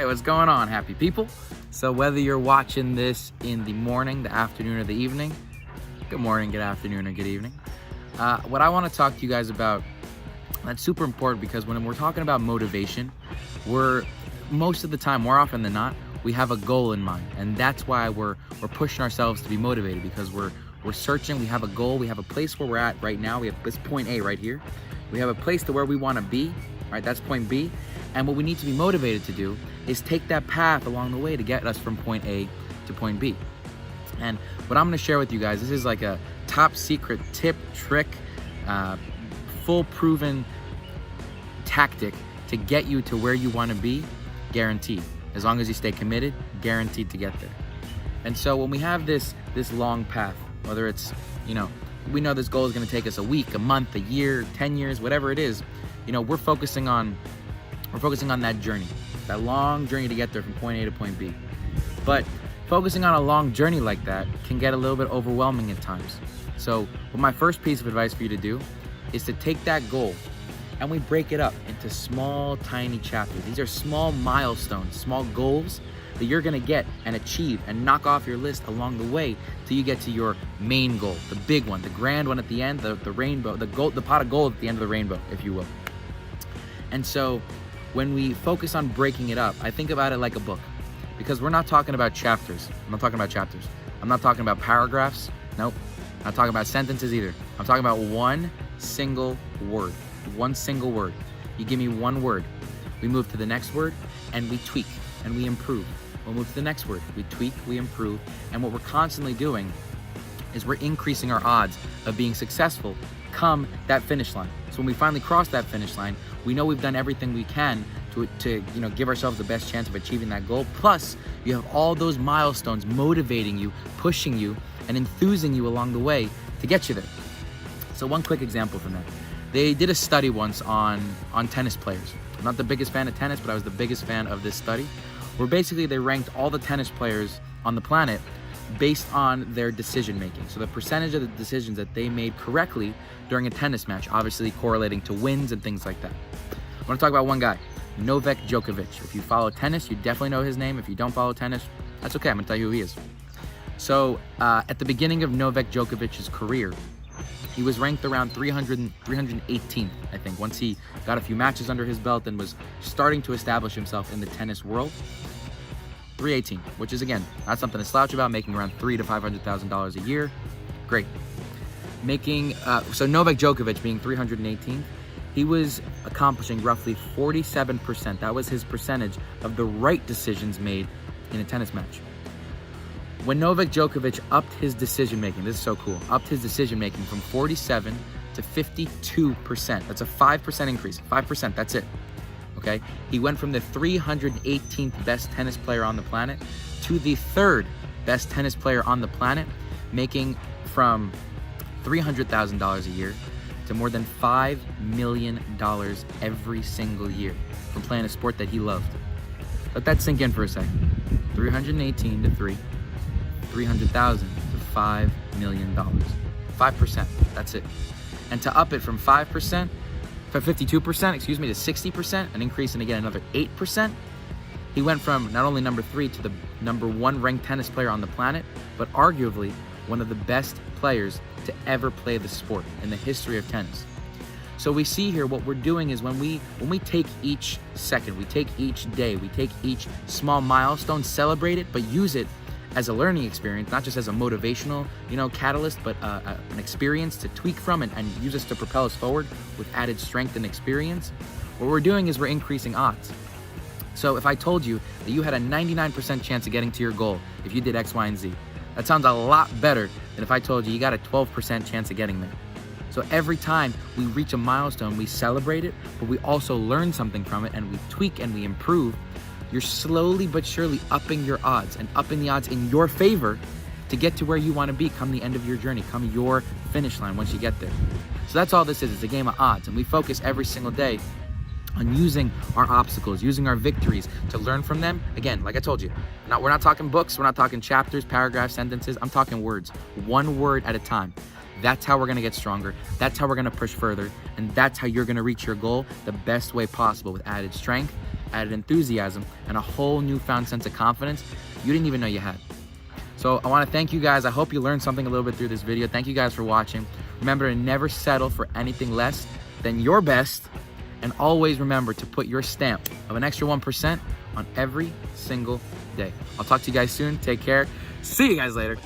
what's going on, happy people? So whether you're watching this in the morning, the afternoon, or the evening, good morning, good afternoon, or good evening. What I want to talk to you guys about, that's super important, because when we're talking about motivation, most of the time, more often than not, we have a goal in mind. And that's why we're pushing ourselves to be motivated, because we're searching, we have a goal, we have a place where we're at right now. We have this point A right here. We have a place to where we want to be, right? That's point B. And what we need to be motivated to do is take that path along the way to get us from point A to point B. And what I'm going to share with you guys, this is like a top secret tip, trick, full proven tactic to get you to where you want to be, guaranteed. As long as you stay committed, guaranteed to get there. And so when we have this long path, whether it's, we know this goal is going to take us a week, a month, a year, 10 years, whatever it is, we're focusing on that journey, that long journey to get there from point A to point B. But focusing on a long journey like that can get a little bit overwhelming at times. So what my first piece of advice for you to do is to take that goal and we break it up into small, tiny chapters. These are small milestones, small goals that you're gonna get and achieve and knock off your list along the way till you get to your main goal, the big one, the grand one at the end, the rainbow, the pot of gold at the end of the rainbow, if you will. And so when we focus on breaking it up, I think about it like a book, because we're not talking about chapters. I'm not talking about chapters. I'm not talking about paragraphs. Nope. I'm not talking about sentences either. I'm talking about one single word. One single word. You give me one word. We move to the next word and we tweak and we improve. We'll move to the next word. We tweak, we improve. And what we're constantly doing is we're increasing our odds of being successful come that finish line. So when we finally cross that finish line, we know we've done everything we can to give ourselves the best chance of achieving that goal. Plus, you have all those milestones motivating you, pushing you, and enthusing you along the way to get you there. So one quick example from that. They did a study once on tennis players. I'm not the biggest fan of tennis, but I was the biggest fan of this study, where basically they ranked all the tennis players on the planet based on their decision making. So the percentage of the decisions that they made correctly during a tennis match, obviously correlating to wins and things like that. I want to talk about one guy, Novak Djokovic. If you follow tennis, you definitely know his name. If you don't follow tennis, that's okay. I'm going to tell you who he is. So at the beginning of Novak Djokovic's career, he was ranked around 318th, I think, once he got a few matches under his belt and was starting to establish himself in the tennis world. 318, which is, again, not something to slouch about, making around $300,000 to $500,000 a year. Great. So Novak Djokovic being 318th, he was accomplishing roughly 47%. That was his percentage of the right decisions made in a tennis match. When Novak Djokovic upped his decision-making, this is so cool, upped his decision-making from 47 to 52%. That's a 5% increase, 5%, that's it, okay? He went from the 318th best tennis player on the planet to the third best tennis player on the planet, making from $300,000 a year to more than $5 million every single year from playing a sport that he loved. Let that sink in for a second. 318 to 300,000 to $5 million. 5%, that's it. And to up it from 52%, to 60%, an increase in, again, another 8%, he went from not only number 3 to the number 1 ranked tennis player on the planet, but arguably one of the best players to ever play the sport in the history of tennis. So we see here what we're doing is when we take each second, we take each day, we take each small milestone, celebrate it, but use it as a learning experience, not just as a motivational, catalyst, but an experience to tweak from and use us to propel us forward with added strength and experience. What we're doing is we're increasing odds. So if I told you that you had a 99% chance of getting to your goal if you did X, Y, and Z, that sounds a lot better than if I told you you got a 12% chance of getting there. So every time we reach a milestone, we celebrate it, but we also learn something from it and we tweak and we improve. You're slowly but surely upping your odds and upping the odds in your favor to get to where you want to be come the end of your journey, come your finish line once you get there. So that's all this is. It's a game of odds, and we focus every single day on using our obstacles, using our victories to learn from them. Again, like I told you, we're not talking books, we're not talking chapters, paragraphs, sentences. I'm talking words, one word at a time. That's how we're going to get stronger. That's how we're going to push further. And that's how you're going to reach your goal the best way possible with added strength, added enthusiasm, and a whole newfound sense of confidence you didn't even know you had. So I want to thank you guys. I hope you learned something a little bit through this video. Thank you guys for watching. Remember to never settle for anything less than your best, and always remember to put your stamp of an extra 1% on every single day. I'll talk to you guys soon. Take care. See you guys later.